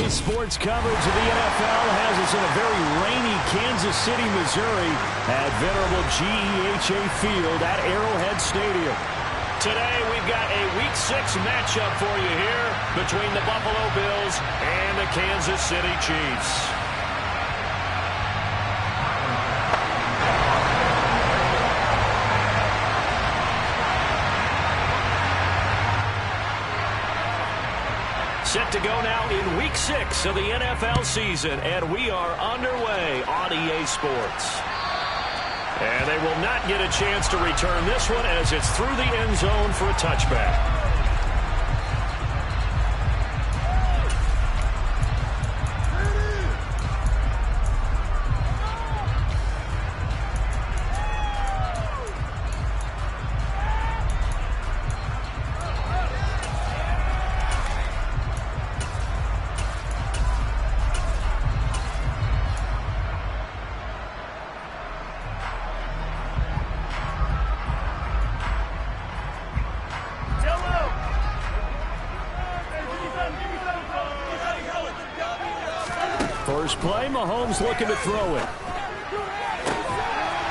Today's sports coverage of the NFL has us in a very rainy Kansas City, Missouri at venerable GEHA Field at Arrowhead Stadium. Today we've got a Week 6 matchup for you here between the Buffalo Bills and the Kansas City Chiefs. Set to go now in Week 6 of the NFL season, and we are underway on EA Sports. And they will not get a chance to return this one as it's through the end zone for a touchback. First play, Mahomes looking to throw it.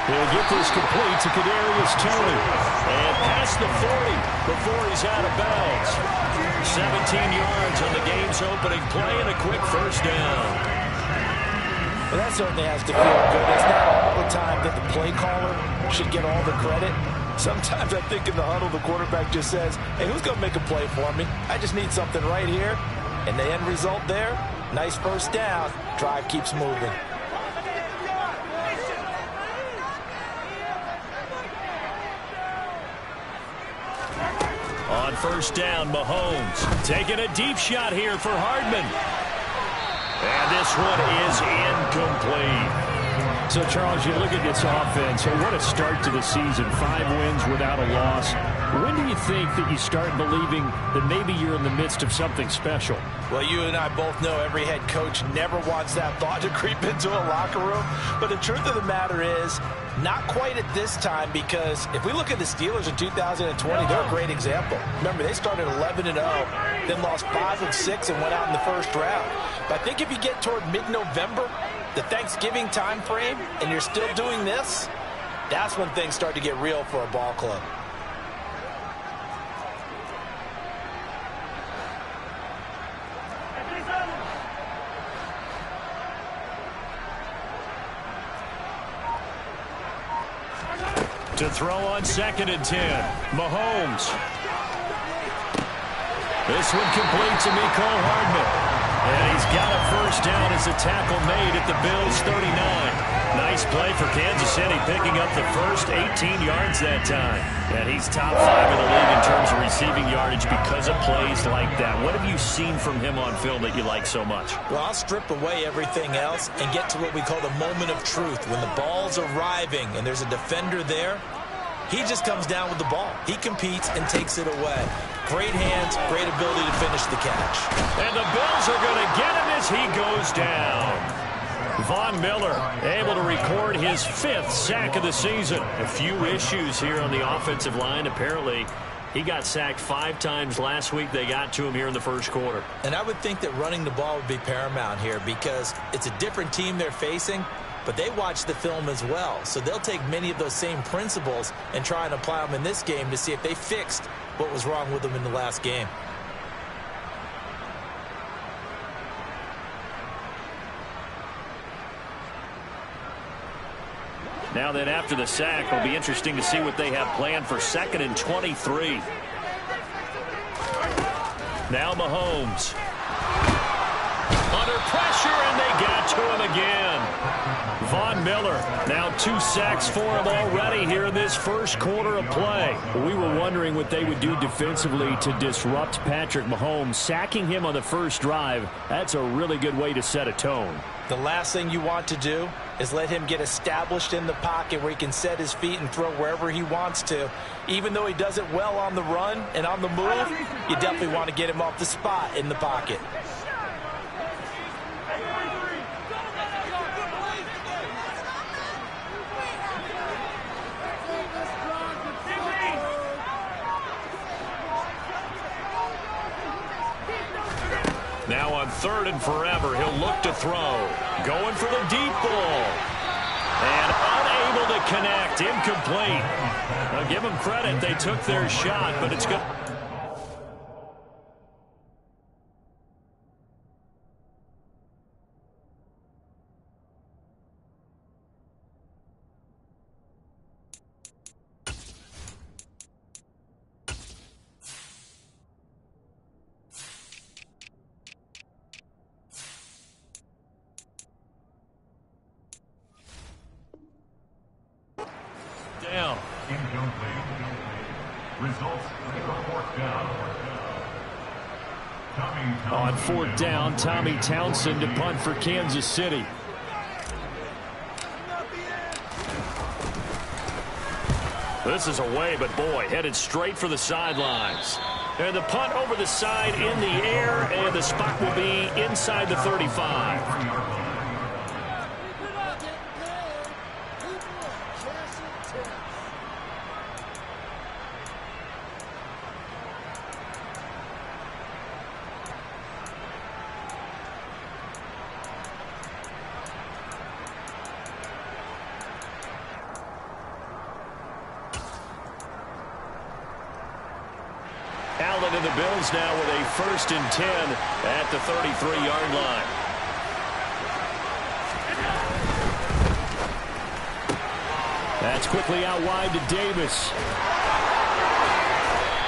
He'll get this complete to Kadarius Toney. And past the 40 before he's out of bounds. 17 yards on the game's opening play and a quick first down. Well, that certainly has to feel good. It's not all the time that the play caller should get all the credit. Sometimes I think in the huddle, the quarterback just says, hey, who's going to make a play for me? I just need something right here. And the end result there, nice first down. Drive keeps moving. On first down, Mahomes taking a deep shot here for Hardman. And this one is incomplete. So, Charles, you look at this offense, and what a start to the season. 5 wins without a loss. When do you think that you start believing that maybe you're in the midst of something special? Well, you and I both know every head coach never wants that thought to creep into a locker room. But the truth of the matter is, not quite at this time, because if we look at the Steelers in 2020, they're a great example. Remember, they started 11-0, then lost 5 of 6 and went out in the first round. But I think if you get toward mid-November, the Thanksgiving time frame, and you're still doing this, that's when things start to get real for a ball club. To throw on 2nd and 10, Mahomes. This one complete to Mecole Hardman. And he's got a first down as a tackle made at the Bills' 39. Nice play for Kansas City, picking up the first 18 yards that time. And he's top 5 in the league in terms of receiving yardage because of plays like that. What have you seen from him on film that you like so much? Well, I'll strip away everything else and get to what we call the moment of truth. When the ball's arriving and there's a defender there, he just comes down with the ball. He competes and takes it away. Great hands, great ability to finish the catch. And the Bills are going to get him as he goes down. Von Miller able to record his 5th sack of the season. A few issues here on the offensive line. Apparently, he got sacked 5 times last week. They got to him here in the first quarter. And I would think that running the ball would be paramount here because it's a different team they're facing, but they watch the film as well. So they'll take many of those same principles and try and apply them in this game to see if they fixed what was wrong with them in the last game. Now then, after the sack, it'll be interesting to see what they have planned for 2nd and 23. Now Mahomes. Under pressure, and they got to him again. Von Miller, now 2 sacks for him already here in this first quarter of play. We were wondering what they would do defensively to disrupt Patrick Mahomes. Sacking him on the first drive, that's a really good way to set a tone. The last thing you want to do is let him get established in the pocket where he can set his feet and throw wherever he wants to. Even though he does it well on the run and on the move, you definitely want to get him off the spot in the pocket. Now on 3rd and forever, he'll look to throw. Going for the deep ball. And unable to connect. Incomplete. Now give them credit. They took their shot, but it's good. Down. Results fourth down. On 4th down, Tommy Townsend to punt for Kansas City. This is away, but boy, headed straight for the sidelines. And the punt over the side in the air, and the spot will be inside the 35. Allen and the Bills now with a 1st and 10 at the 33-yard line. That's quickly out wide to Davis.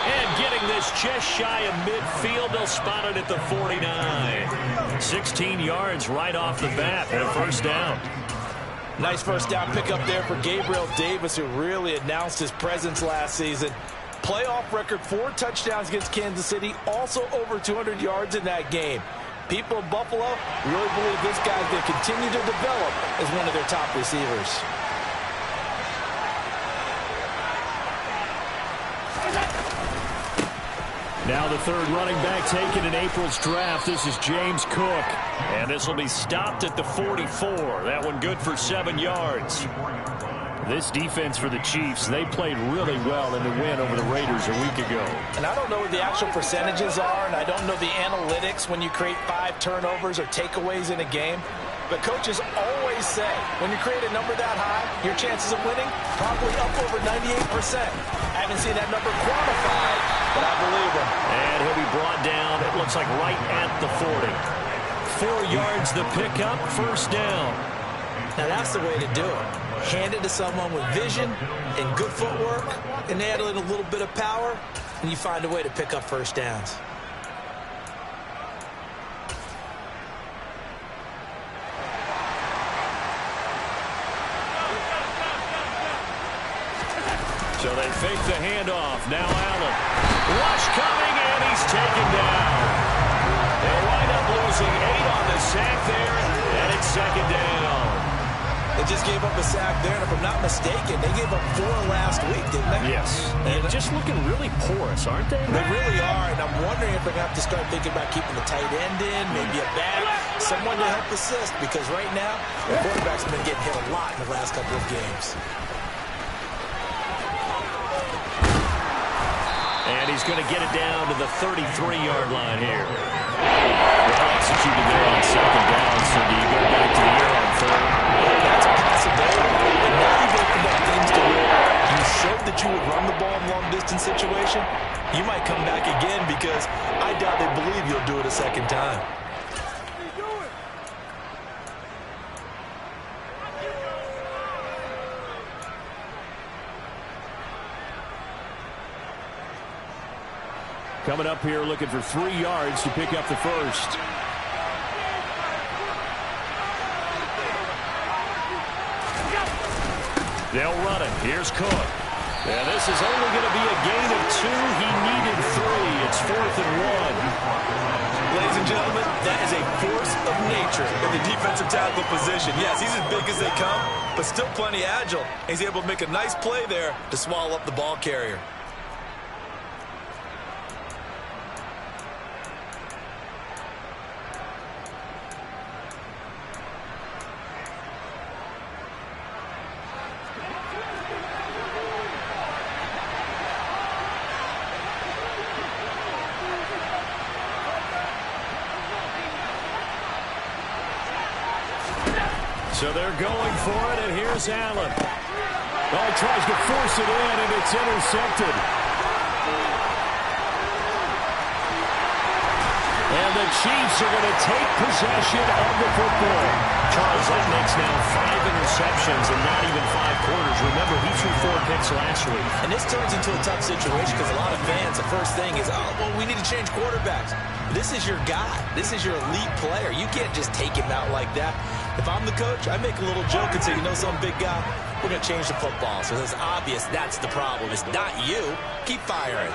And getting this just shy of midfield, they'll spot it at the 49. 16 yards right off the bat and a 1st down. Nice 1st down pickup there for Gabriel Davis, who really announced his presence last season. Playoff record, 4 touchdowns against Kansas City, also over 200 yards in that game. People of Buffalo really believe this guy's going to continue to develop as one of their top receivers. Now the 3rd running back taken in April's draft. This is James Cook. And this will be stopped at the 44. That one good for 7 yards. This defense for the Chiefs, they played really well in the win over the Raiders a week ago. And I don't know what the actual percentages are, and I don't know the analytics when you create 5 turnovers or takeaways in a game. But coaches always say, when you create a number that high, your chances of winning probably up over 98%. I haven't seen that number quantified, but I believe him. And he'll be brought down, it looks like right at the 40. 4 yards the pickup, 1st down. Now that's the way to do it. Hand it to someone with vision and good footwork, and add in a little bit of power, and you find a way to pick up 1st downs. So they fake the handoff. Now Allen. Rush coming, and he's taken down. They wind up losing 8 on the sack there, and it's 2nd down. They just gave up a sack there, and if I'm not mistaken, they gave up 4 last week, didn't they? Yes. And just looking really porous, aren't they? They really are, and I'm wondering if they're going to have to start thinking about keeping the tight end in, maybe a back, someone to help assist, because right now, the quarterback's been getting hit a lot in the last couple of games. And he's going to get it down to the 33-yard line here. Well executed there on 2nd down, so do you go back to the air on 3rd? That's a possibility. And now you've opened up things to where you showed that you would run the ball in long-distance situation. You might come back again because I doubt they believe you'll do it a 2nd time. Coming up here looking for 3 yards to pick up the 1st. They'll run it. Here's Cook. And this is only going to be a gain of 2. He needed 3. It's 4th and 1. Ladies and gentlemen, that is a force of nature in the defensive tackle position. Yes, he's as big as they come, but still plenty agile. He's able to make a nice play there to swallow up the ball carrier. So they're going for it, and here's Allen. Oh, he tries to force it in, and it's intercepted. And the Chiefs are going to take possession of the football. Charles, that makes now 5 interceptions in not even 5 quarters. Remember, he threw 4 picks last week. And this turns into a tough situation because a lot of fans, the first thing is, oh, well, we need to change quarterbacks. This is your guy. This is your elite player. You can't just take him out like that. If I'm the coach, I make a little joke and say, you know some big guy, we're going to change the football. So it's obvious that's the problem. It's not you. Keep firing.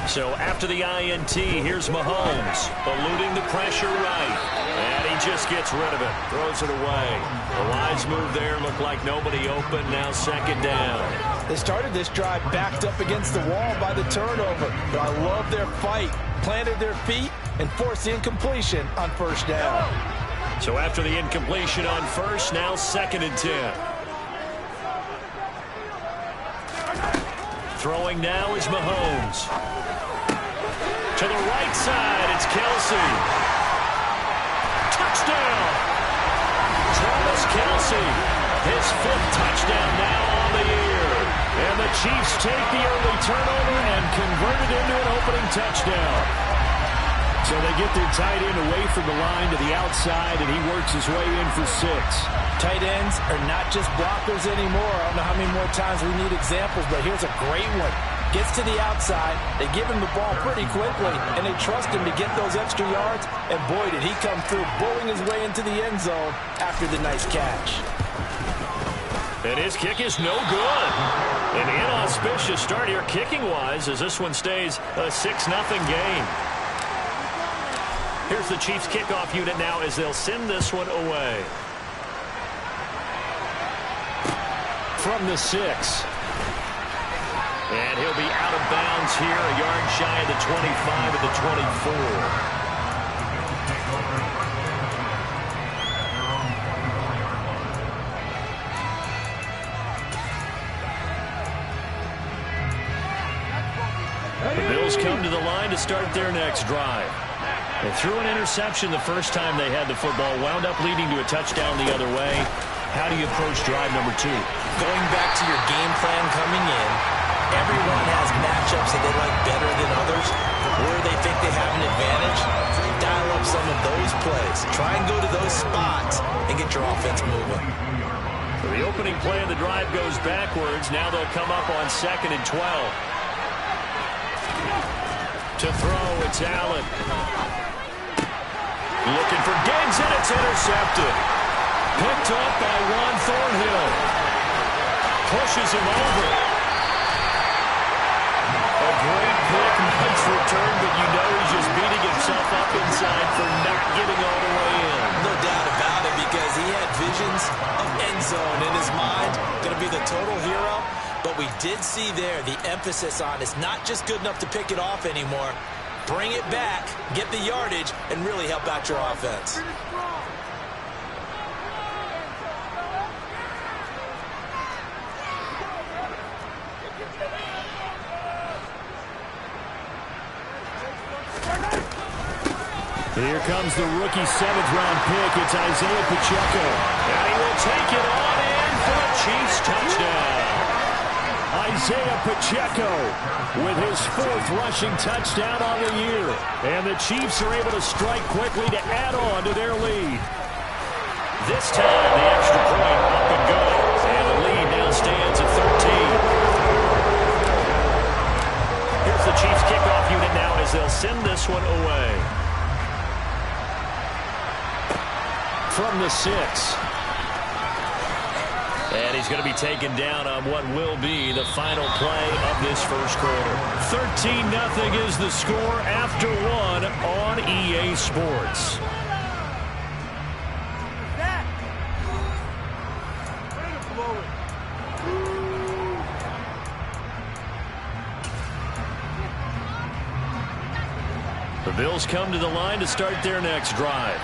So after the INT, here's Mahomes, eluding the pressure right. And he just gets rid of it, throws it away. The wise move there, looked like nobody open, now second down. They started this drive backed up against the wall by the turnover. But I love their fight, planted their feet, and forced the incompletion on first down. So after the incompletion on first, now 2nd and 10. Throwing now is Mahomes. To the right side, it's Kelsey. Touchdown! Travis Kelsey, his 5th touchdown now on the year. And the Chiefs take the early turnover and convert it into an opening touchdown. So they get their tight end away from the line to the outside, and he works his way in for 6. Tight ends are not just blockers anymore. I don't know how many more times we need examples, but here's a great one. Gets to the outside, they give him the ball pretty quickly, and they trust him to get those extra yards, and boy, did he come through, bowling his way into the end zone after the nice catch. And his kick is no good. An inauspicious start here kicking-wise as this one stays a 6-0 game. Here's the Chiefs kickoff unit now as they'll send this one away. From the 6. And he'll be out of bounds here, a yard shy of the 25 at the 24. The Bills come to the line to start their next drive. They threw an interception the first time they had the football, wound up leading to a touchdown the other way. How do you approach drive number 2? Going back to your game plan coming in, everyone has matchups that they like better than others, where they think they have an advantage. Dial up some of those plays. Try and go to those spots and get your offense moving. So the opening play of the drive goes backwards. Now they'll come up on 2nd and 12. To throw, it's Allen. Looking for Diggs, and it's intercepted. Picked up by Juan Thornhill. Pushes him over. A great pick, nice return, but you know he's just beating himself up inside for not getting all the way in. No doubt about it, because he had visions of end zone in his mind. Going to be the total hero. But we did see there the emphasis on it's not just good enough to pick it off anymore. Bring it back, get the yardage, and really help out your offense. Here comes the rookie 7th-round pick. It's Isaiah Pacheco. And he will take it on in for a Chiefs touchdown. Isaiah Pacheco with his 4th rushing touchdown on the year. And the Chiefs are able to strike quickly to add on to their lead. This time, the extra point up and go. And the lead now stands at 13. Here's the Chiefs kickoff unit now as they'll send this one away. From the 6. And he's going to be taken down on what will be the final play of this first quarter. 13-0 is the score after 1 on EA Sports. The Bills come to the line to start their next drive.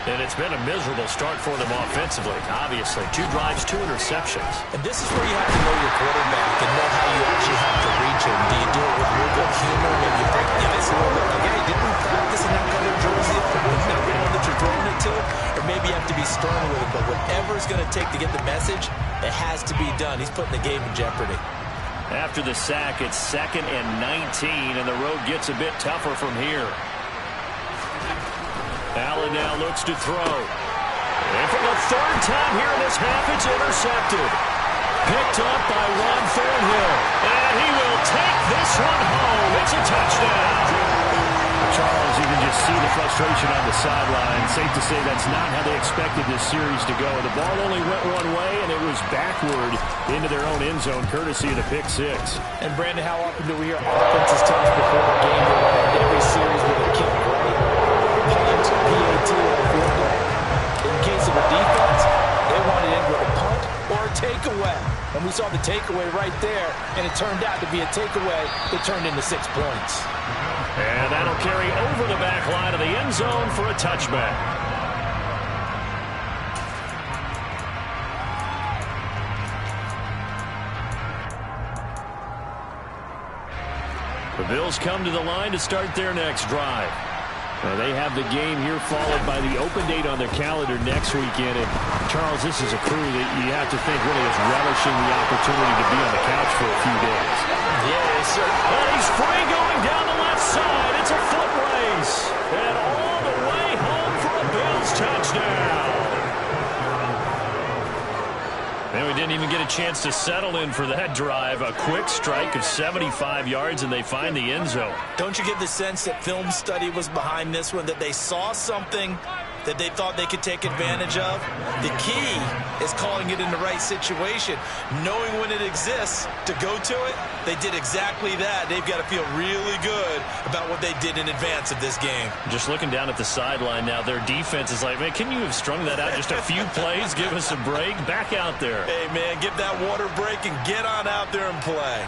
And it's been a miserable start for them offensively, obviously. 2 drives, 2 interceptions. And this is where you have to know your quarterback and know how you actually have to reach him. Do you do it with a little bit of humor? Maybe you break the ice a little bit. Like, hey, didn't we practice in that color jersey? Not the one that you're throwing it to? Or maybe you have to be stern with it. But whatever it's going to take to get the message, it has to be done. He's putting the game in jeopardy. After the sack, it's 2nd and 19, and the road gets a bit tougher from here. Allen now looks to throw. And for the 3rd time here in this half, it's intercepted. Picked up by Juan Thornhill. And he will take this one home. It's a touchdown. Charles, you can just see the frustration on the sideline. Safe to say that's not how they expected this series to go. The ball only went one way, and it was backward into their own end zone, courtesy of the pick 6. And, Brandon, how often do we hear offenses tell us before a game they want to end every series with a kick, right? Punt, PAT, or a field goal. In case of a defense, they want to end with a punt or a takeaway. And we saw the takeaway right there, and it turned out to be a takeaway that turned into 6 points. And that'll carry over the back line of the end zone for a touchback. The Bills come to the line to start their next drive. They have the game here followed by the open date on their calendar next weekend. And Charles, this is a crew that you have to think really is relishing the opportunity to be on the couch for a few days. Yeah, sir. And he's free going down the left side. It's a foot race. And all the way home for a Bills touchdown. And we didn't even get a chance to settle in for that drive. A quick strike of 75 yards, and they find the end zone. Don't you get the sense that film study was behind this one, that they saw something that they thought they could take advantage of? The key is calling it in the right situation, knowing when it exists to go to it. They did exactly that. They've got to feel really good about what they did in advance of this game. Just looking down at the sideline now, their defense is like, man, can you have strung that out just a few plays? Give us a break. Back out there. Hey, man, give that water break and get on out there and play.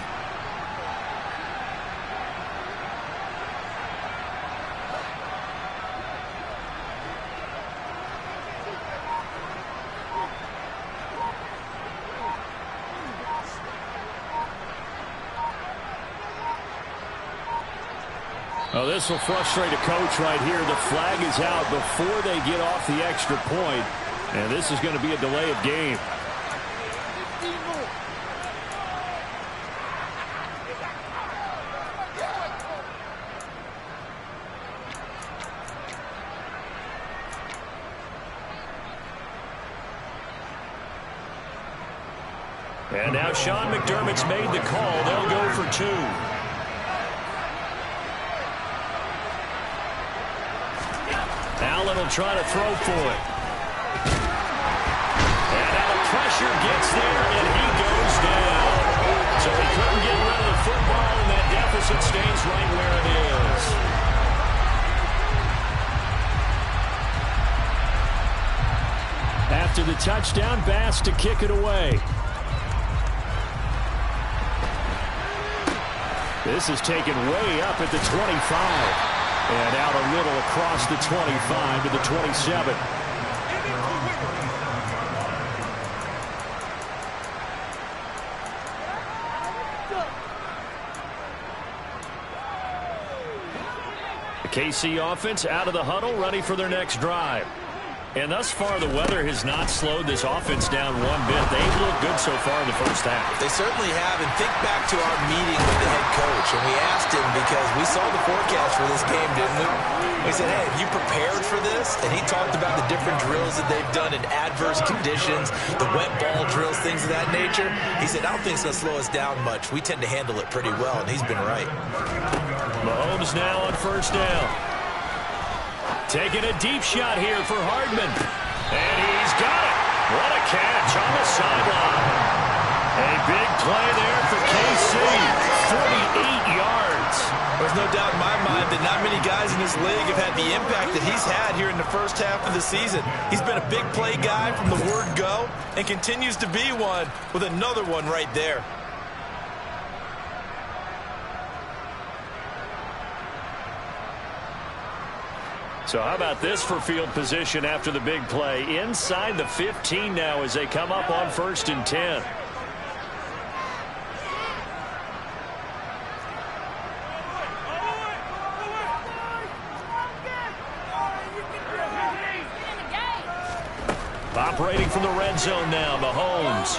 Oh, this will frustrate a coach right here. The flag is out before they get off the extra point, and this is going to be a delay of game. And now Sean McDermott's made the call. They'll go for 2. Allen will try to throw for it. And now the pressure gets there, and he goes down. So he couldn't get rid of the football, and that deficit stays right where it is. After the touchdown, Bass to kick it away. This is taken way up at the 25. And out a little across the 25 to the 27. The KC offense out of the huddle, ready for their next drive. And thus far, the weather has not slowed this offense down one bit. They've looked good so far in the first half. They certainly have. And think back to our meeting with the head coach. And we asked him, because we saw the forecast for this game, didn't we? We said, hey, have you prepared for this? And he talked about the different drills that they've done in adverse conditions, the wet ball drills, things of that nature. He said, I don't think it's going to slow us down much. We tend to handle it pretty well, and he's been right. Mahomes now on first down. Taking a deep shot here for Hardman. And he's got it. What a catch on the sideline. A big play there for KC. 48 yards. There's no doubt in my mind that not many guys in this league have had the impact that he's had here in the first half of the season. He's been a big play guy from the word go and continues to be one with another one right there. So how about this for field position after the big play? Inside the 15 now as they come up on 1st and 10. Operating from the red zone now, Mahomes.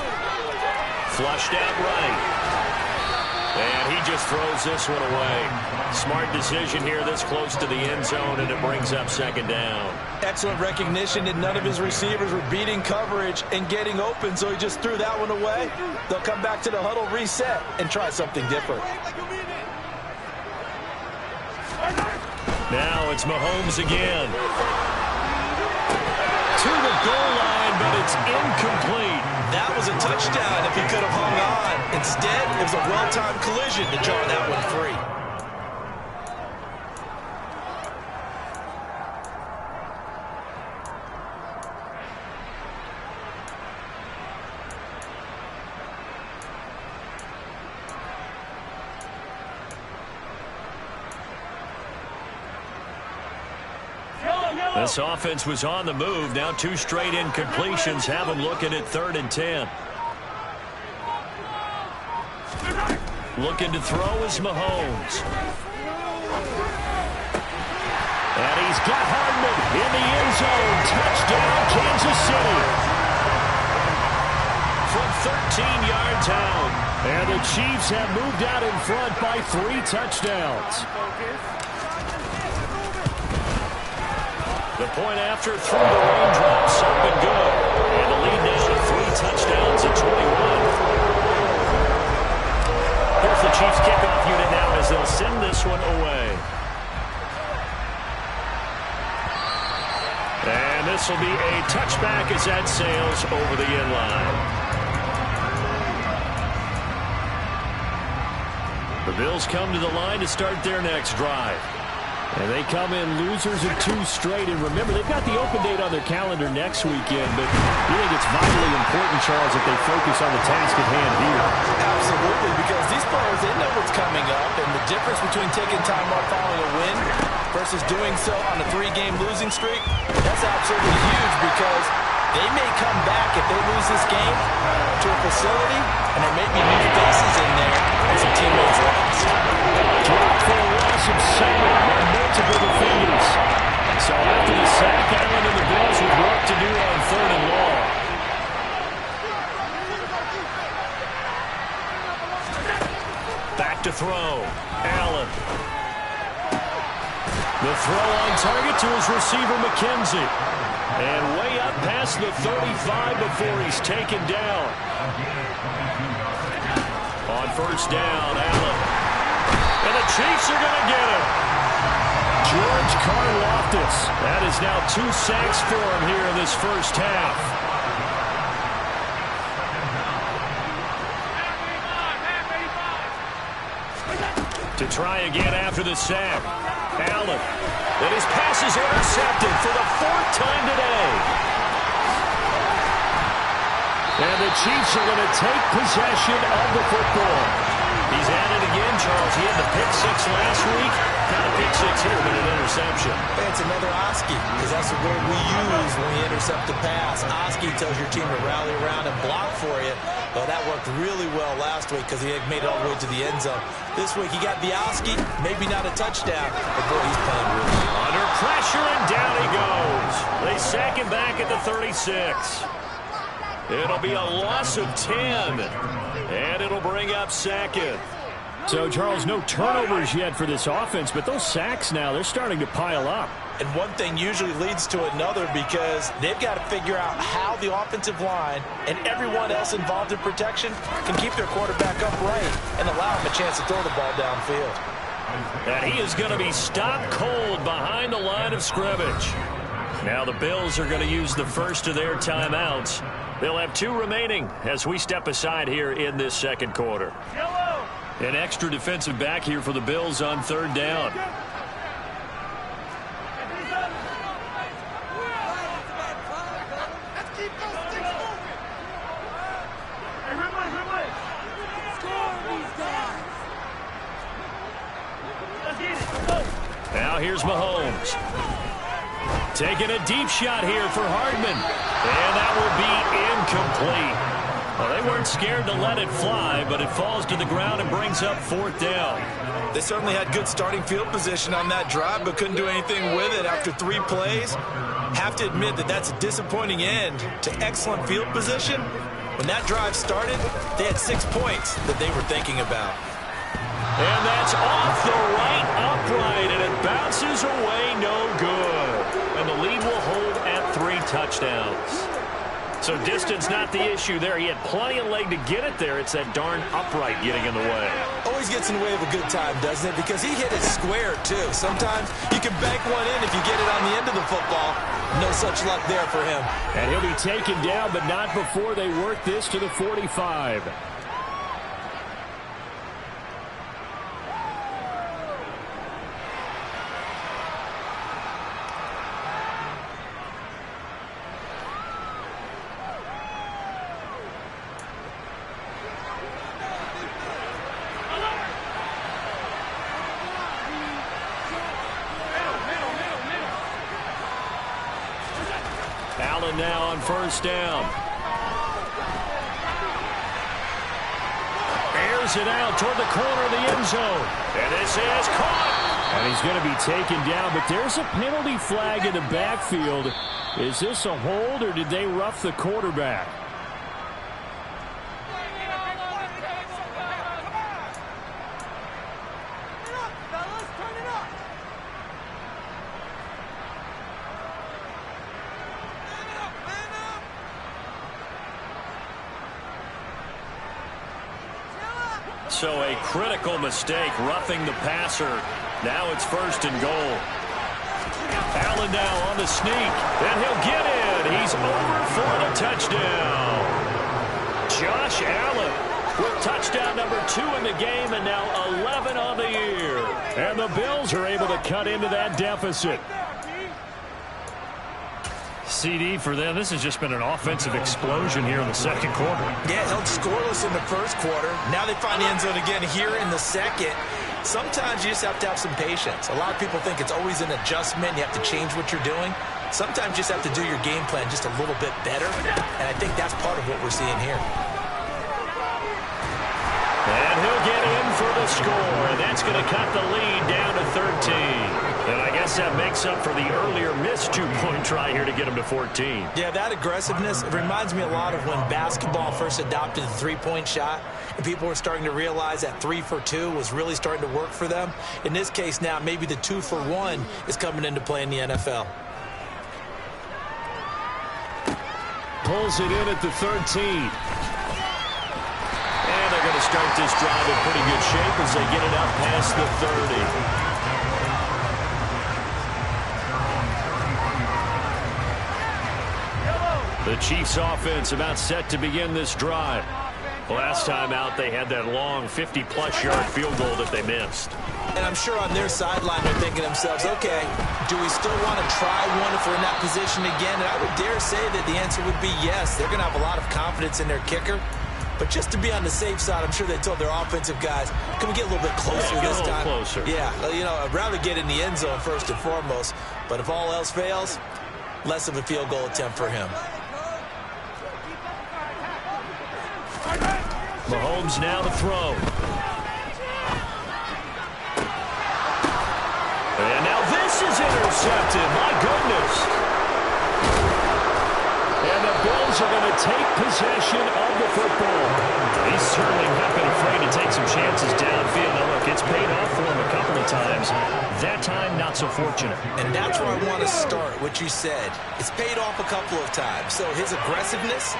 Flushed out right. And he just throws this one away. Smart decision here this close to the end zone, and it brings up 2nd down. Excellent recognition that none of his receivers were beating coverage and getting open, so he just threw that one away. They'll come back to the huddle, reset, and try something different. Now it's Mahomes again. To the goal line, but it's incomplete. That was a touchdown if he could have hung on. Instead, it was a well-timed collision to jar that one free. This offense was on the move. Now 2 straight incompletions have them looking at 3rd and 10. Looking to throw is Mahomes. And he's got Hardman in the end zone. Touchdown, Kansas City. From 13 yards out. And the Chiefs have moved out in front by 3 touchdowns. The point after through the raindrops, up and good. And the lead now to 3 touchdowns at 21. Here's the Chiefs kickoff unit now as they'll send this one away. And this will be a touchback as that sails over the end line. The Bills come to the line to start their next drive. And they come in losers of 2 straight. And remember, they've got the open date on their calendar next weekend. But you think it's vitally important, Charles, that they focus on the task at hand here. Absolutely, because these players, they know what's coming up. And the difference between taking time off following a win versus doing so on a 3-game losing streak, that's absolutely huge because they may come back if they lose this game to a facility, and there may be new faces in there and some teammates lost. Drop for a loss of 7 by multiple defenders. So after the sack, Allen and the Bills with work to do on 3rd and long. Back to throw. Allen. The throw on target to his receiver, McKenzie. And way up past the 35 before he's taken down. On 1st down, Allen. And the Chiefs are going to get him. George Karlaftis. That is now 2 sacks for him here in this first half. To try again after the sack. Allen. And his pass is intercepted for the 4th time today. And the Chiefs are going to take possession of the football. He's at it again, Charles. He had the pick 6 last week. Not a pick 6 here, but an interception. It's another Oski, because that's the word we use when we intercept the pass. Oski tells your team to rally around and block for you. Well, that worked really well last week because he had made it all the way to the end zone. This week he got the Oski, maybe not a touchdown, but boy, he's playing really well. Under pressure, and down he goes. They sack him back at the 36. It'll be a loss of 10, and it'll bring up 2nd. So, Charles, no turnovers yet for this offense, but those sacks now, they're starting to pile up. And one thing usually leads to another because they've got to figure out how the offensive line and everyone else involved in protection can keep their quarterback upright and allow him a chance to throw the ball downfield. And he is going to be stopped cold behind the line of scrimmage. Now the Bills are going to use the first of their timeouts. They'll have 2 remaining as we step aside here in this 2nd quarter. An extra defensive back here for the Bills on 3rd down. Now here's Mahomes. Taking a deep shot here for Hardman. And that will be incomplete. Well, they weren't scared to let it fly, but it falls to the ground and brings up 4th down. They certainly had good starting field position on that drive, but couldn't do anything with it after 3 plays. Have to admit that that's a disappointing end to excellent field position. When that drive started, they had 6 points that they were thinking about. And that's off the right upright, and it bounces away no good. And the lead will hold at 3 touchdowns. So distance not the issue there. He had plenty of leg to get it there. It's that darn upright getting in the way. Always gets in the way of a good time, doesn't it? Because he hit it square, too. Sometimes you can bank one in if you get it on the end of the football. No such luck there for him. And he'll be taken down, but not before they work this to the 45. Allen now on 1st down. Airs it out toward the corner of the end zone. And this is caught. And he's going to be taken down, but there's a penalty flag in the backfield. Is this a hold, or did they rough the quarterback? So a critical mistake, roughing the passer. Now it's 1st and goal. Allen now on the sneak, and he'll get in. He's over for the touchdown. Josh Allen with touchdown number 2 in the game, and now 11 on the year. And the Bills are able to cut into that deficit. CD for them. This has just been an offensive explosion here in the 2nd quarter. Yeah, held scoreless in the 1st quarter. Now they find the end zone again here in the 2nd. Sometimes you just have to have some patience. A lot of people think it's always an adjustment. You have to change what you're doing. Sometimes you just have to do your game plan just a little bit better. And I think that's part of what we're seeing here. And he'll get in for the score. And that's going to cut the lead down to 13. And I guess that makes up for the earlier missed 2-point try here to get him to 14. Yeah, that aggressiveness, it reminds me a lot of when basketball first adopted the 3-point shot. And people were starting to realize that 3 for 2 was really starting to work for them. In this case now, maybe the 2 for 1 is coming into play in the NFL. Pulls it in at the 13. And they're going to start this drive in pretty good shape as they get it up past the 30. The Chiefs offense about set to begin this drive. Last time out, they had that long 50-plus yard field goal that they missed. And I'm sure on their sideline they're thinking to themselves, okay, do we still want to try one if we're in that position again? And I would dare say that the answer would be yes. They're going to have a lot of confidence in their kicker. But just to be on the safe side, I'm sure they told their offensive guys, can we get a little bit closer this time? Closer. Yeah, you know, I'd rather get in the end zone first and foremost. But if all else fails, less of a field goal attempt for him. Mahomes now to throw. And now this is intercepted. My goodness. And the Bills are going to take possession of the football. He's certainly not been afraid to take some chances downfield. Now, look, it's paid off for him a couple of times. That time, not so fortunate. And that's where I want to start, what you said. It's paid off a couple of times. So his aggressiveness,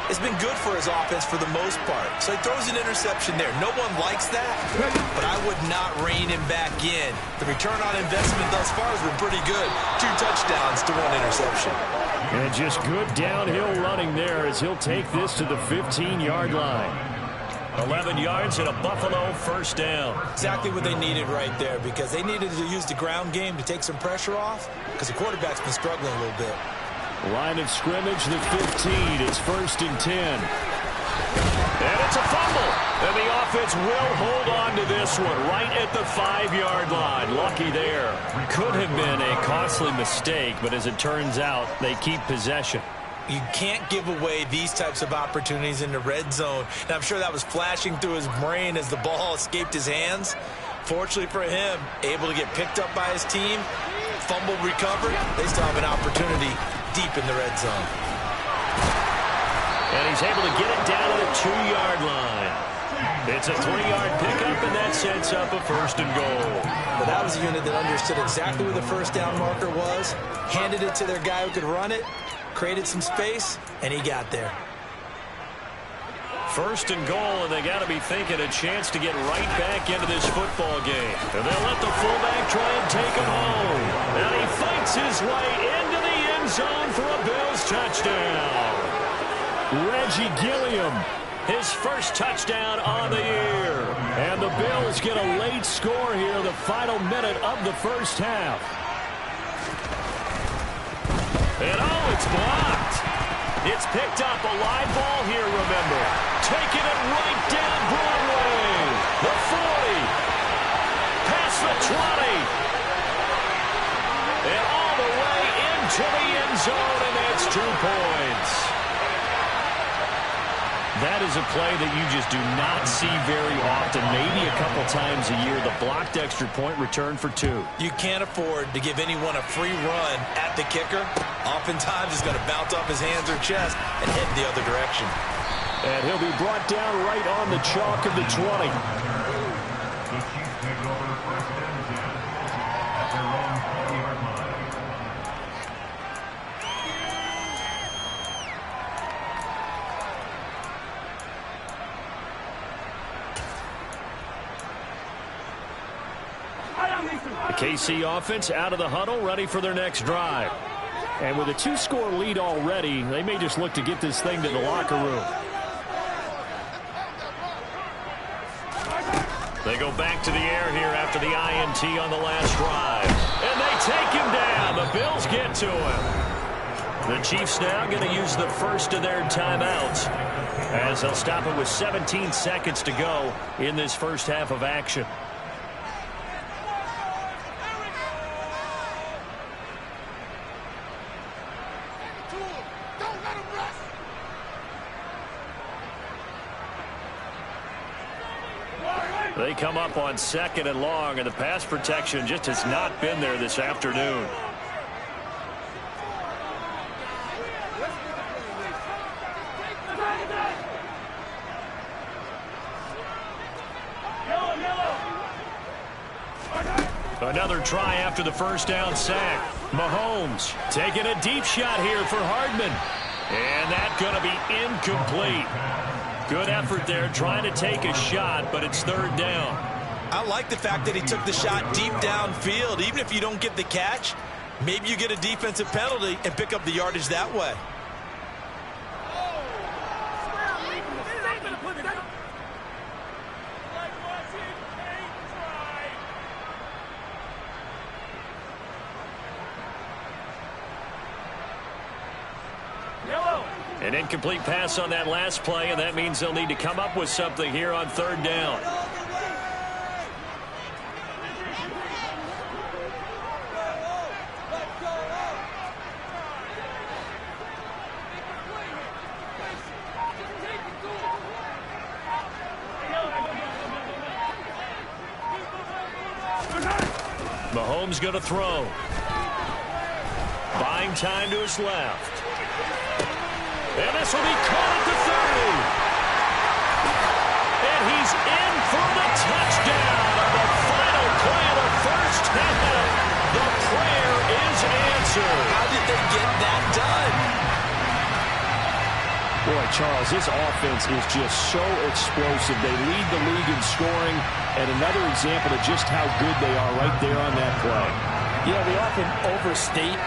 it's been good for his offense for the most part. So he throws an interception there. No one likes that, but I would not rein him back in. The return on investment thus far has been pretty good. 2 touchdowns to 1 interception. And just good downhill running there as he'll take this to the 15-yard line. 11 yards and a Buffalo 1st down. Exactly what they needed right there, because they needed to use the ground game to take some pressure off, because the quarterback's been struggling a little bit. Line of scrimmage, the 15. It's 1st and 10. And it's a fumble. And the offense will hold on to this one right at the 5-yard line. Lucky there. Could have been a costly mistake, but as it turns out, they keep possession. You can't give away these types of opportunities in the red zone. And I'm sure that was flashing through his brain as the ball escaped his hands. Fortunately for him, able to get picked up by his team, fumble recovered. They still have an opportunity deep in the red zone. And he's able to get it down to the 2-yard line. It's a 3-yard pickup, and that sets up a 1st and goal. But that was a unit that understood exactly where the first down marker was, handed it to their guy who could run it, created some space, and he got there. 1st and goal, and they got to be thinking a chance to get right back into this football game. And they'll let the fullback try and take him home. And he fights his way into the end zone for a Bills touchdown. Reggie Gilliam, his first touchdown on the year. And the Bills get a late score here, the final minute of the first half. And oh, it's blocked. It's picked up, a live ball here, remember. Taking it right down Broadway. The 40. Past the 20. And all the way into the end zone, and that's 2 points. That is a play that you just do not see very often. Maybe a couple times a year, the blocked extra point return for 2. You can't afford to give anyone a free run at the kicker. Oftentimes, he's going to bounce off his hands or chest and head the other direction. And he'll be brought down right on the chalk of the 20. The Chiefs take it over 1st and 10 at their own 20-yard line. The KC offense out of the huddle, ready for their next drive. And with a 2-score lead already, they may just look to get this thing to the locker room. They go back to the air here after the INT on the last drive. And they take him down. The Bills get to him. The Chiefs now going to use the first of their timeouts, as they'll stop it with 17 seconds to go in this first half of action. They come up on 2nd and long, and the pass protection just has not been there this afternoon. Another try after the first down sack. Mahomes taking a deep shot here for Hardman. And that's going to be incomplete. Good effort there trying to take a shot, but it's 3rd down. I like the fact that he took the shot deep downfield. Even if you don't get the catch, maybe you get a defensive penalty and pick up the yardage that way. An incomplete pass on that last play, and that means they'll need to come up with something here on 3rd down. Mahomes going to throw. Buying time to his left. And this will be caught at the 30. And he's in for the touchdown on the final play of the first half. The prayer is answered. How did they get that done? Boy, Charles, this offense is just so explosive. They lead the league in scoring, and another example of just how good they are right there on that play. You know, we often overstate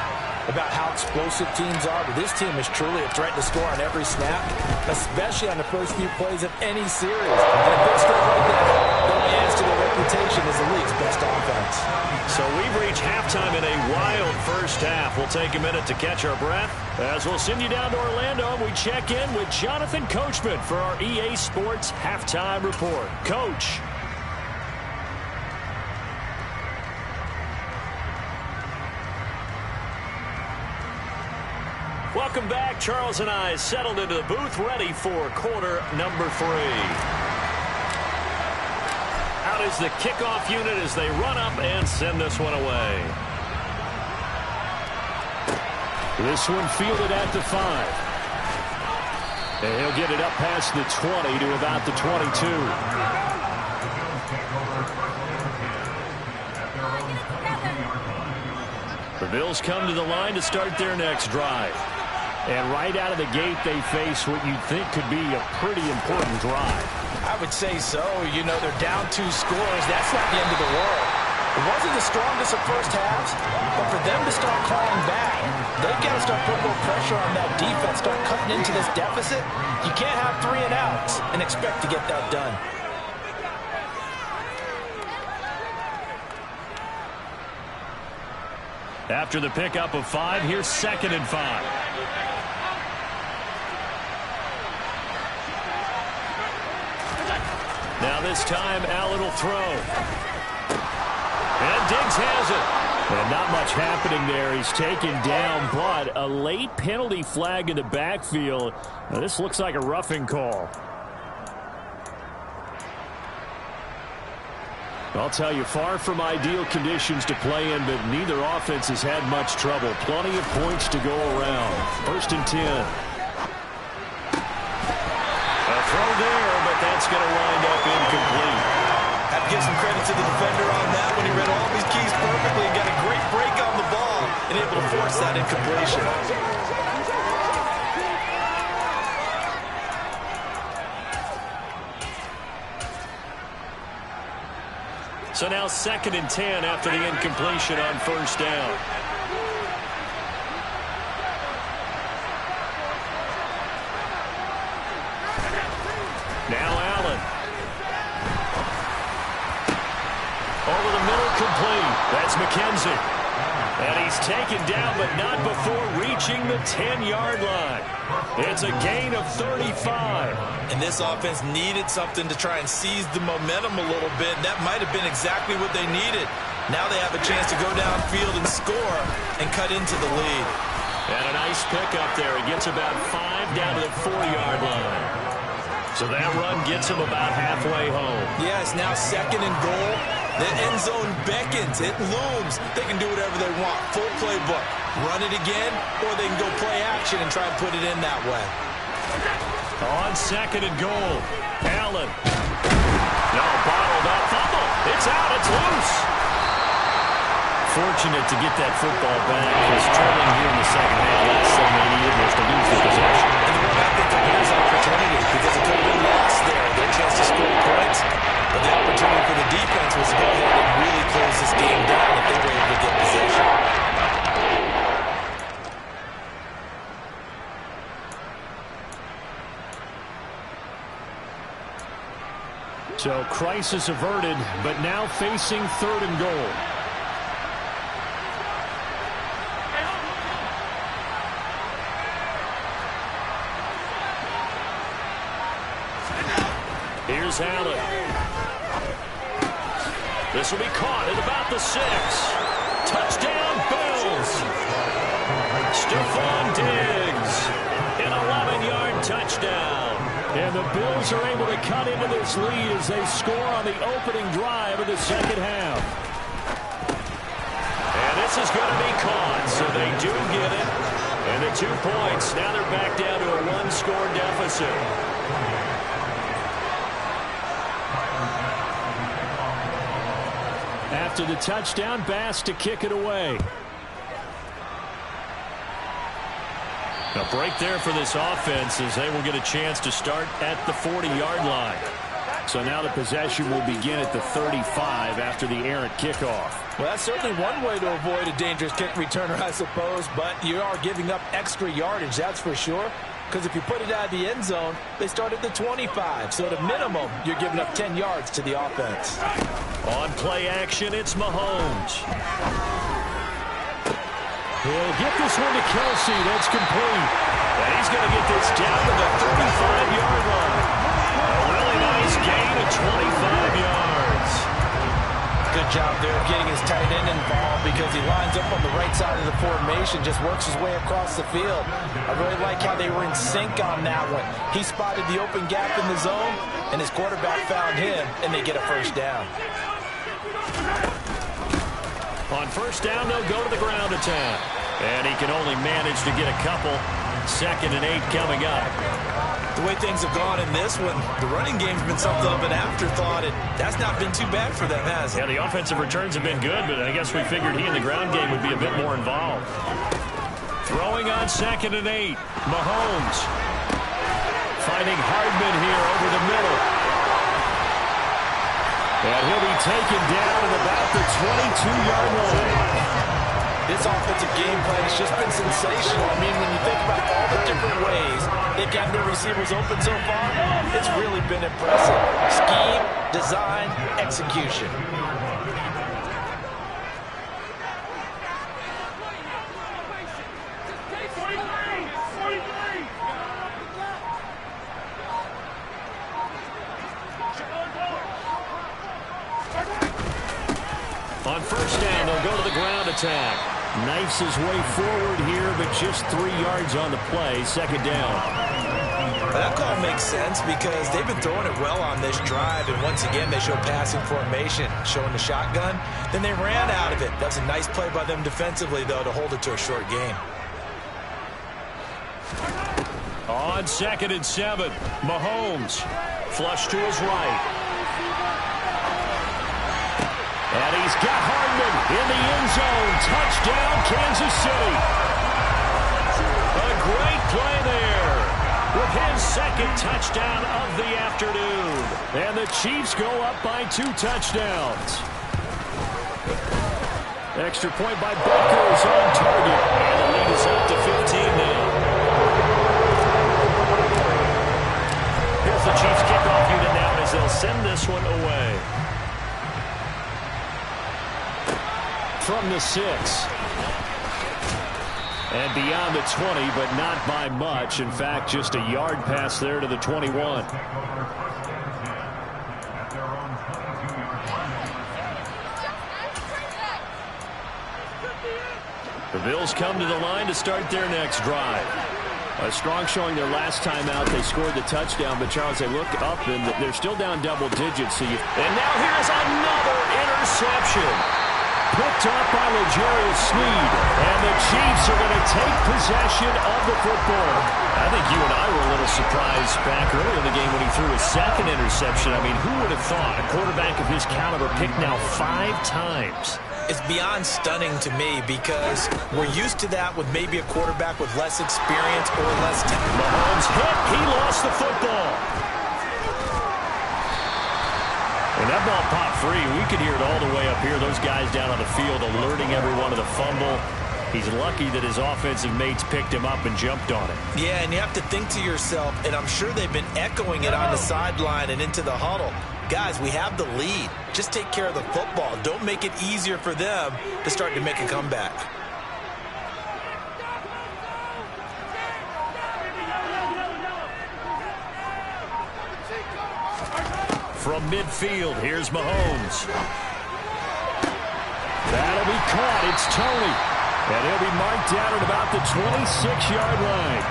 about how explosive teams are, but this team is truly a threat to score on every snap, especially on the first few plays of any series. And a big score like that only adds to their reputation as the league's best offense. So we've reached halftime in a wild first half. We'll take a minute to catch our breath as we'll send you down to Orlando and we check in with Jonathan Coachman for our EA Sports Halftime Report. Coach. Welcome back. Charles and I settled into the booth, ready for quarter number 3. Out is the kickoff unit as they run up and send this one away. This one fielded at the 5. And he'll get it up past the 20 to about the 22. The Bills come to the line to start their next drive. And right out of the gate, they face what you'd think could be a pretty important drive. I would say so. You know, they're down 2 scores. That's not the end of the world. It wasn't the strongest of first halves, but for them to start clawing back, they've got to start putting more pressure on that defense, start cutting into this deficit. You can't have 3 and outs and expect to get that done. After the pickup of 5, here's 2nd and 5. Now this time, Allen will throw. And Diggs has it. And not much happening there. He's taken down, but a late penalty flag in the backfield. Now, this looks like a roughing call. I'll tell you, far from ideal conditions to play in, but neither offense has had much trouble. Plenty of points to go around. 1st and 10. A throw there, but that's going to wind up incomplete. Have to give some credit to the defender on that when he read all these keys perfectly and got a great break on the ball and able to force that incompletion. So now 2nd and 10 after the incompletion on 1st down. Now Allen. Over the middle, complete. That's McKenzie. And he's taken down, but not before reaching the 10-yard line. It's a gain of 35. And this offense needed something to try and seize the momentum a little bit. That might have been exactly what they needed. Now they have a chance to go downfield and score and cut into the lead. And a nice pickup there. He gets about 5 down to the 4-yard line. So that run gets him about halfway home. Yeah, it's now 2nd and goal. The end zone beckons. It looms. They can do whatever they want. Full playbook. Run it again, or they can go play action and try and put it in that way. On 2nd and goal. Allen. No, bottled up. Fumble. It's out. It's loose. Fortunate to get that football back. He's trailing here in the second half. Last thing they needed was to lose the possession. And what I think there is opportunity because it could have been lost there. Their chance to score points. But the opportunity for the defense was to go ahead and really close this game down if they were able to get possession. So crisis averted, but now facing 3rd and goal. Here's Allen. This will be caught at about the 6. Touchdown, Bills. Stephon Diggs. An 11-yard touchdown. And the Bills are able to cut into this lead as they score on the opening drive of the second half. And this is going to be caught, so they do get it. And the 2 points, now they're back down to a 1-score deficit. After the touchdown, Bass to kick it away. A break there for this offense as they will get a chance to start at the 40-yard line. So now the possession will begin at the 35 after the errant kickoff. Well, that's certainly one way to avoid a dangerous kick returner, I suppose, but you are giving up extra yardage, that's for sure. Because if you put it out of the end zone, they start at the 25. So at a minimum, you're giving up 10 yards to the offense. On play action, it's Mahomes. He'll get this one to Kelsey. That's complete. And he's going to get this down to the 35-yard line. A really nice gain of 25 yards. Good job there of getting his tight end involved because he lines up on the right side of the formation, just works his way across the field. I really like how they were in sync on that one. He spotted the open gap in the zone, and his quarterback found him, and they get a first down. On first down, they'll go to the ground attack. And he can only manage to get a couple. 2nd and 8 coming up. The way things have gone in this one, the running game's been something of an afterthought, and that's not been too bad for them, has it? Yeah, the offensive returns have been good, but I guess we figured he in the ground game would be a bit more involved. Throwing on 2nd and 8. Mahomes finding Hardman here over the middle. And he'll be taken down at about the 22-yard line. This offensive game plan has just been sensational. I mean, when you think about all the different ways they've gotten their receivers open so far, it's really been impressive. Scheme, design, execution. On first down, they'll go to the ground attack. Knifes his way forward here, but just 3 yards on the play. 2nd down. That call makes sense because they've been throwing it well on this drive, and once again they show passing formation, showing the shotgun. Then they ran out of it. That's a nice play by them defensively, though, to hold it to a short game. On 2nd and 7, Mahomes flush to his right. And he's got Hardman in the end zone. Touchdown, Kansas City. A great play there with his 2nd touchdown of the afternoon. And the Chiefs go up by 2 touchdowns. Extra point by Butker is on target. And the lead is up to 15 now. Here's the Chiefs kickoff unit now as they'll send this one away. From the 6. And beyond the 20, but not by much. In fact, just a yard pass there to the 21. The Bills come to the line to start their next drive. A strong showing their last time out. They scored the touchdown, but Charles, they look up and they're still down double digits. And now here's another interception. Picked up by L'Jarius Sneed. And the Chiefs are going to take possession of the football. I think you and I were a little surprised back earlier in the game when he threw his 2nd interception. I mean, who would have thought a quarterback of his caliber picked now 5 times? It's beyond stunning to me because we're used to that with maybe a quarterback with less experience or less talent. Mahomes hit. He lost the football. And that ball popped free. We could hear it all the way up here. Those guys down on the field alerting everyone of the fumble. He's lucky that his offensive mates picked him up and jumped on it. Yeah, and you have to think to yourself, and I'm sure they've been echoing it on the sideline and into the huddle. Guys, we have the lead. Just take care of the football. Don't make it easier for them to start to make a comeback. From midfield, here's Mahomes. That'll be caught. It's Tony. And he'll be marked down at about the 26-yard line.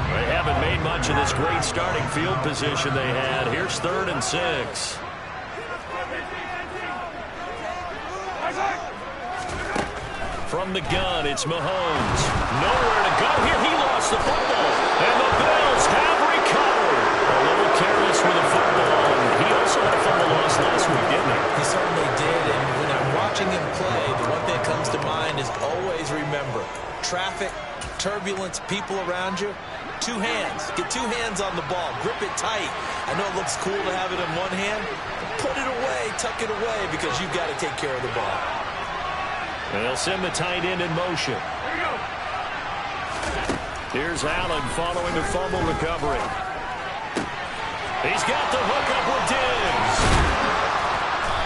They haven't made much of this great starting field position they had. Here's 3rd and 6. From the gun, it's Mahomes. Nowhere to go here. He lost the football. And the Bills have recovered. A little careless with the football. He also had a fumble loss last week, didn't he? He certainly did. And when I'm watching him play, the one thing that comes to mind is always remember, traffic turbulence, people around you, two hands. Get two hands on the ball. Grip it tight. I know it looks cool to have it in one hand. Put it away, tuck it away, because you've got to take care of the ball. They'll send the tight end in motion. Here's Allen following the fumble recovery. He's got the hookup with Diggs.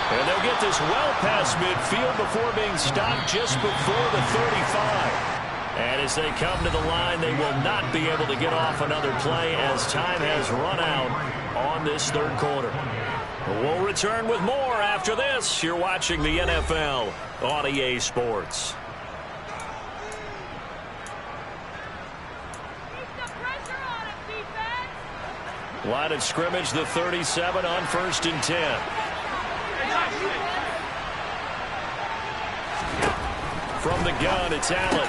And they'll get this well past midfield before being stopped just before the 35. And as they come to the line, they will not be able to get off another play as time has run out on this third quarter. We'll return with more after this. You're watching the NFL on EA Sports. Line of scrimmage, the 37 on 1st and 10. From the gun, it's Allen.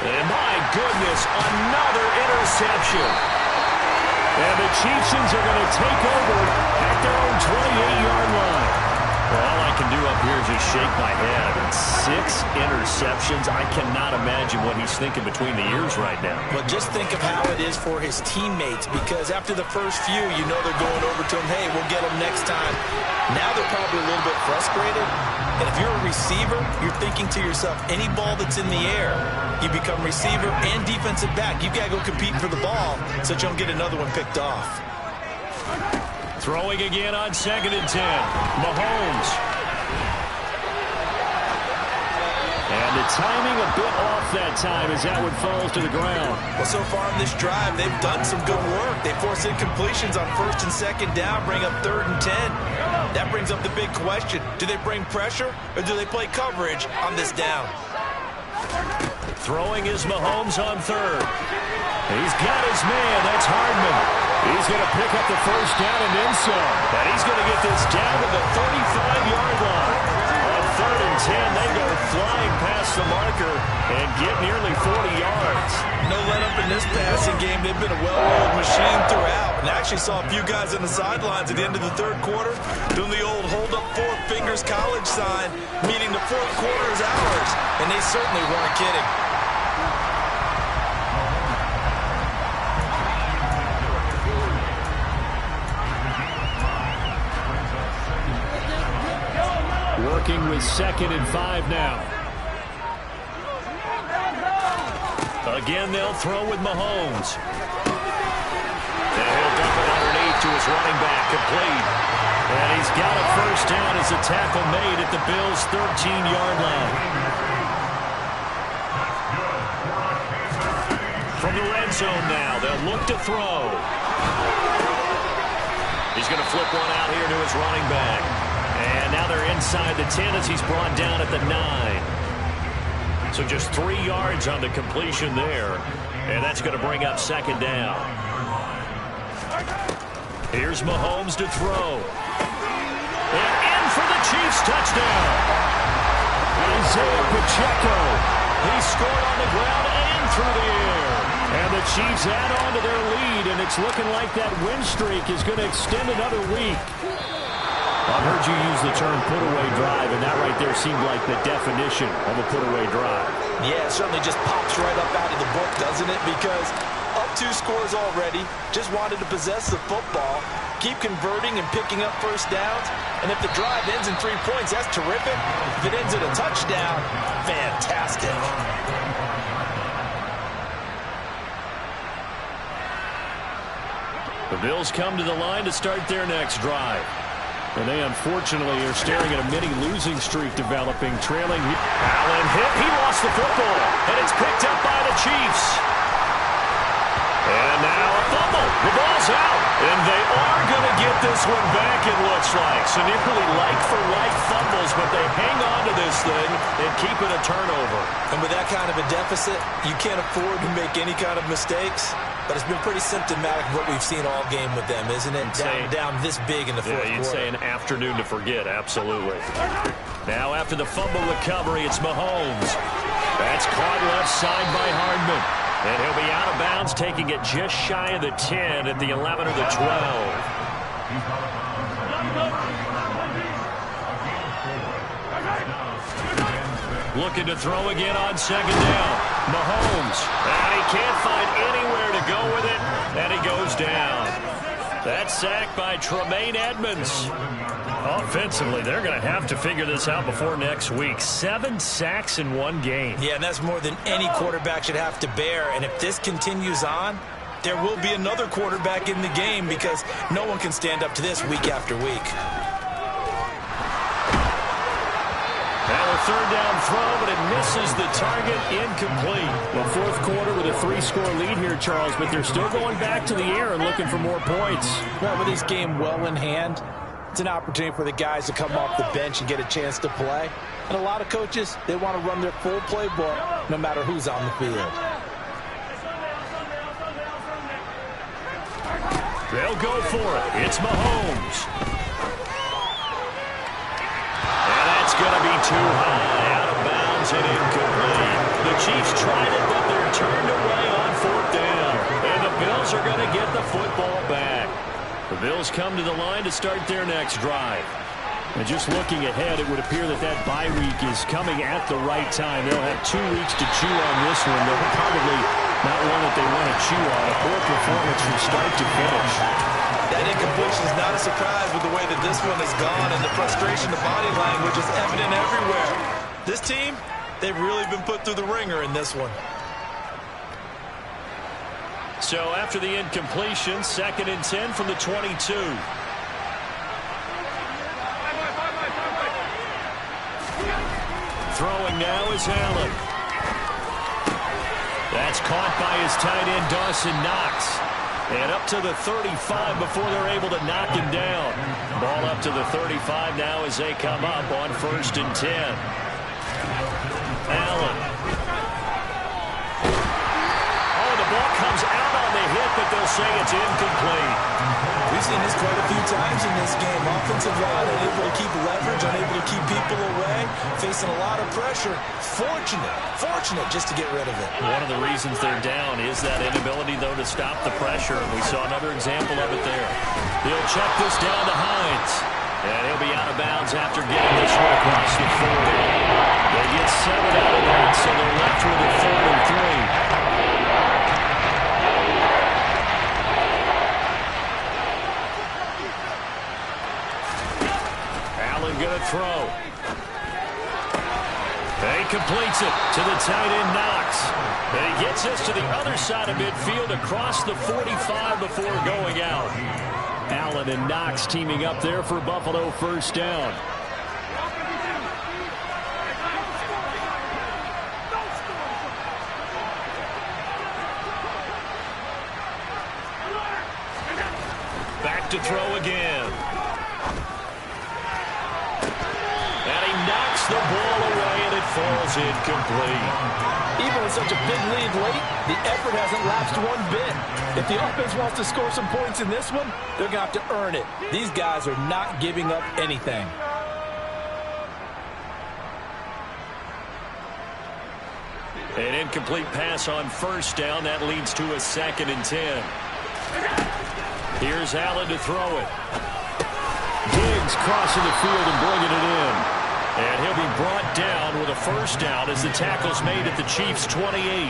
And my goodness, another interception. And the Chiefs are going to take over at their own 28-yard line. Well, all I can do up here is just shake my head. 6 interceptions. I cannot imagine what he's thinking between the ears right now. Well, just think of how it is for his teammates, because after the first few, you know they're going over to him, hey, we'll get him next time. Now they're probably a little bit frustrated. And if you're a receiver, you're thinking to yourself, any ball that's in the air, you become receiver and defensive back. You've got to go compete for the ball so that you don't get another one picked off. Throwing again on 2nd and 10. Mahomes. And the timing a bit off that time as that one falls to the ground. Well, so far in this drive, they've done some good work. They force incompletions on 1st and 2nd down, bring up 3rd and 10. That brings up the big question. Do they bring pressure or do they play coverage on this down? Throwing is Mahomes on 3rd. He's got his man. That's Hardman. He's going to pick up the first down and then some. And he's going to get this down to the 35-yard line. On 3rd and 10, they go flying past the marker and get nearly 40 yards. No let-up in this passing game. They've been a well-oiled machine throughout. And I actually saw a few guys on the sidelines at the end of the third quarter doing the old hold-up 4 fingers college sign, meaning the fourth quarter is ours. And they certainly weren't kidding. Working with 2nd and 5 now. Again, they'll throw with Mahomes. And he'll dump it underneath to his running back, complete. And he's got a first down as a tackle made at the Bills' 13-yard line. From the red zone now, they'll look to throw. He's going to flip one out here to his running back. And now they're inside the 10 as he's brought down at the 9. So just 3 yards on the completion there. And that's going to bring up 2nd down. Here's Mahomes to throw. And in for the Chiefs touchdown. Isaiah Pacheco. He scored on the ground and through the air. And the Chiefs add on to their lead, and it's looking like that win streak is going to extend another week. I've heard you use the term put-away drive, and that right there seemed like the definition of a put-away drive. Yeah, it certainly just pops right up out of the book, doesn't it? Because up 2 scores already, just wanted to possess the football, keep converting and picking up first downs, and if the drive ends in 3 points, that's terrific. If it ends in a touchdown, fantastic. The Bills come to the line to start their next drive. And they unfortunately are staring at a mini losing streak developing, trailing. Allen hit. He lost the football. And it's picked up by the Chiefs. And now a fumble. The ball's out. And they are going to get this one back, it looks like. So nearly like-for-like fumbles, but they hang on to this thing and keep it a turnover. And with that kind of a deficit, you can't afford to make any kind of mistakes. But it's been pretty symptomatic of what we've seen all game with them, isn't it? Down this big in the fourth quarter. Yeah, you'd say an afternoon to forget, absolutely. Now after the fumble recovery, it's Mahomes. That's caught left side by Hardman. And he'll be out of bounds, taking it just shy of the 10 at the 11 or the 12. Looking to throw again on second down. Mahomes. And he can't find anywhere to go with it. And he goes down. That's sacked by Tremaine Edmonds. Offensively, they're going to have to figure this out before next week. 7 sacks in one game. Yeah, and that's more than any quarterback should have to bear. And if this continues on, there will be another quarterback in the game because no one can stand up to this week after week. Now a third down throw, but it misses the target, incomplete. Well, fourth quarter with a 3-score lead here, Charles, but they're still going back to the air and looking for more points. Well, with this game well in hand, it's an opportunity for the guys to come off the bench and get a chance to play. And a lot of coaches, they want to run their full playbook no matter who's on the field. They'll go for it. It's Mahomes. And that's going to be too high. Out of bounds and incomplete. The Chiefs tried it, but they're turned away on fourth down. And the Bills are going to get the football back. The Bills come to the line to start their next drive. And just looking ahead, it would appear that that bye week is coming at the right time. They'll have 2 weeks to chew on this one. They'll probably not one that they want to chew on. A poor performance from start to finish. That incompletion is not a surprise with the way that this one has gone, and the frustration, the body language is evident everywhere. This team, they've really been put through the ringer in this one. So after the incompletion, 2nd and 10 from the 22. Throwing now is Allen. That's caught by his tight end, Dawson Knox. And up to the 35 before they're able to knock him down. Ball up to the 35 now as they come up on 1st and 10. Allen. Oh, the ball comes out on the hit, but they'll say it's incomplete. We've seen this quite a few times in this game. Offensive line unable to keep leverage, unable to keep people away, facing a lot of pressure. Fortunate just to get rid of it. One of the reasons they're down is that inability, though, to stop the pressure. We saw another example of it there. He'll check this down to Hines. And he'll be out of bounds after getting this one across the 40. They get 7 out of that, so they're left with a 3rd and 3. Going to throw. He completes it to the tight end, Knox. And he gets us to the other side of midfield across the 45 before going out. Allen and Knox teaming up there for Buffalo 1st down. Back to throw again. The ball away, and it falls incomplete. Even with such a big lead late, the effort hasn't lapsed one bit. If the offense wants to score some points in this one, they're going to have to earn it. These guys are not giving up anything. An incomplete pass on 1st down. That leads to a 2nd and 10. Here's Allen to throw it. Diggs crossing the field and bringing it in. And he'll be brought down with a 1st down as the tackle's made at the Chiefs' 28.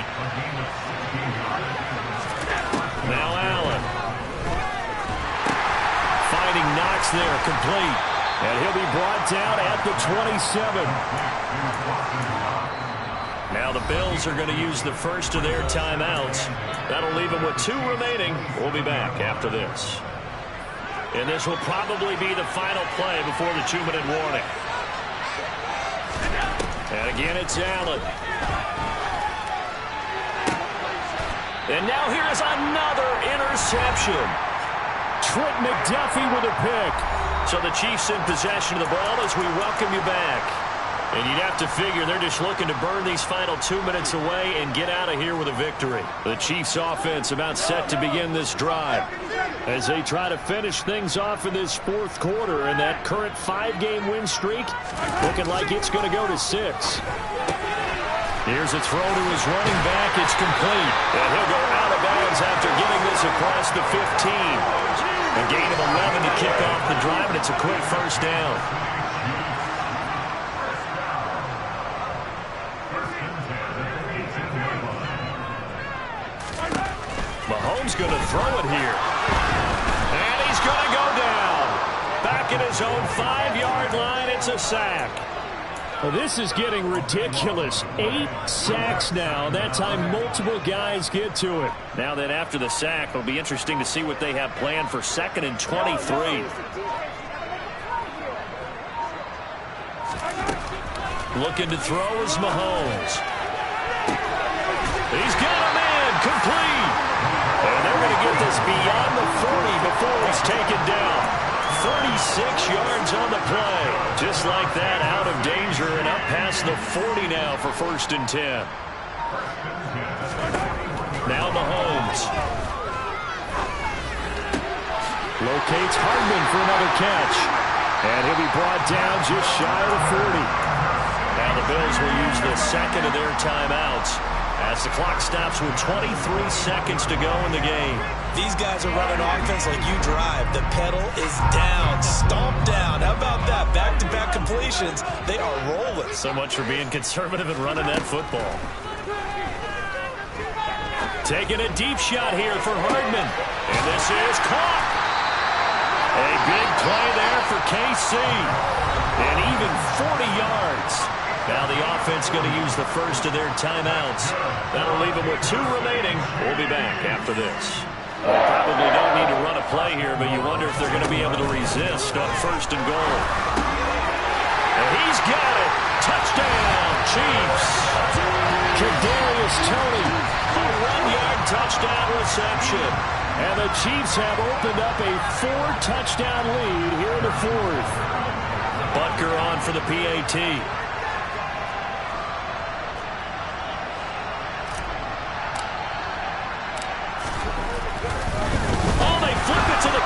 Now Allen. Finding Knox there, complete. And he'll be brought down at the 27. Now the Bills are going to use the first of their timeouts. That'll leave them with 2 remaining. We'll be back after this. And this will probably be the final play before the 2-minute warning. And again, it's Allen. And now here is another interception. Trent McDuffie with a pick. So the Chiefs in possession of the ball as we welcome you back. And you'd have to figure they're just looking to burn these final 2 minutes away and get out of here with a victory. The Chiefs offense about set to begin this drive as they try to finish things off in this 4th quarter, and that current 5-game win streak looking like it's going to go to 6. Here's a throw to his running back. It's complete. And he'll go out of bounds after getting this across the 15. A gain of 11 to kick off the drive, and it's a quick 1st down. He's going to throw it here. And he's going to go down. Back at his own 5-yard line, it's a sack. Well, this is getting ridiculous. 8 sacks now. That time multiple guys get to it. Now then, after the sack, it'll be interesting to see what they have planned for 2nd and 23. Looking to throw is Mahomes. He's got a man complete. And they're going to get this beyond the 40 before he's taken down. 36 yards on the play. Just like that, out of danger and up past the 40 now for 1st and 10. Now Mahomes. Locates Hardman for another catch. And he'll be brought down just shy of the 40. Now the Bills will use the 2nd of their timeouts as the clock stops with 23 seconds to go in the game. These guys are running offense like you drive. The pedal is down, stomped down. How about that? Back-to-back completions. They are rolling. So much for being conservative and running that football. Taking a deep shot here for Hardman. And this is caught. A big play there for KC. And even 40 yards. Now the offense going to use the 1st of their timeouts. That'll leave them with 2 remaining. We'll be back after this. They probably don't need to run a play here, but you wonder if they're going to be able to resist on 1st and goal. And he's got it. Touchdown, Chiefs. Kadarius Toney. A 1-yard touchdown reception. And the Chiefs have opened up a 4-touchdown lead here in the 4th. Butker on for the PAT.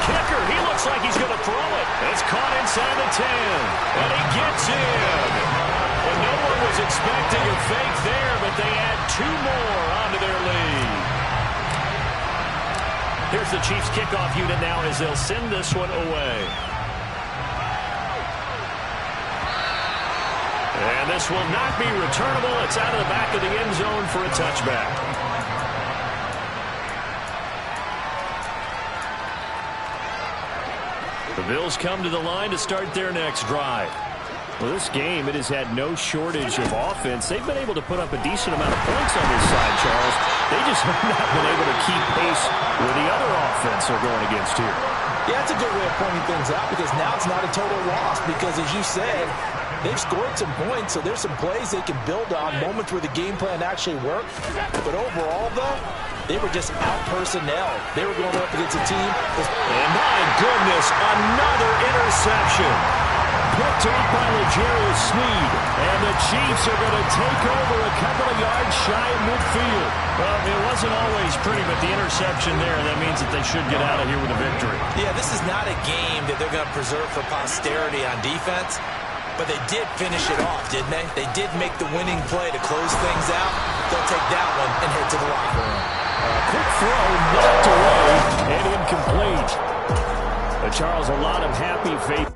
Kicker, he looks like he's going to throw it. It's caught inside the 10, and he gets in. Well, no one was expecting a fake there, but they add 2 more onto their lead. Here's the Chiefs kickoff unit now as they'll send this one away. And this will not be returnable. It's out of the back of the end zone for a touchback. The Bills come to the line to start their next drive. Well, this game, it has had no shortage of offense. They've been able to put up a decent amount of points on this side, Charles. They just have not been able to keep pace with the other offense they're going against here. Yeah, that's a good way of pointing things out because now it's not a total loss because, as you said, they've scored some points, so there's some plays they can build on, moments where the game plan actually worked. But overall, though, they were just out-personnel. They were going up against a team. And my goodness, another interception. Picked off by L'Jarius Sneed. And the Chiefs are going to take over a couple of yards shy of midfield. Well, it wasn't always pretty, but the interception there, that means that they should get out of here with a victory. Yeah, this is not a game that they're going to preserve for posterity on defense. But they did finish it off, didn't they? They did make the winning play to close things out. They'll take that one and head to the locker room. Quick throw, knocked away, and incomplete. But Charles, a lot of happy faith.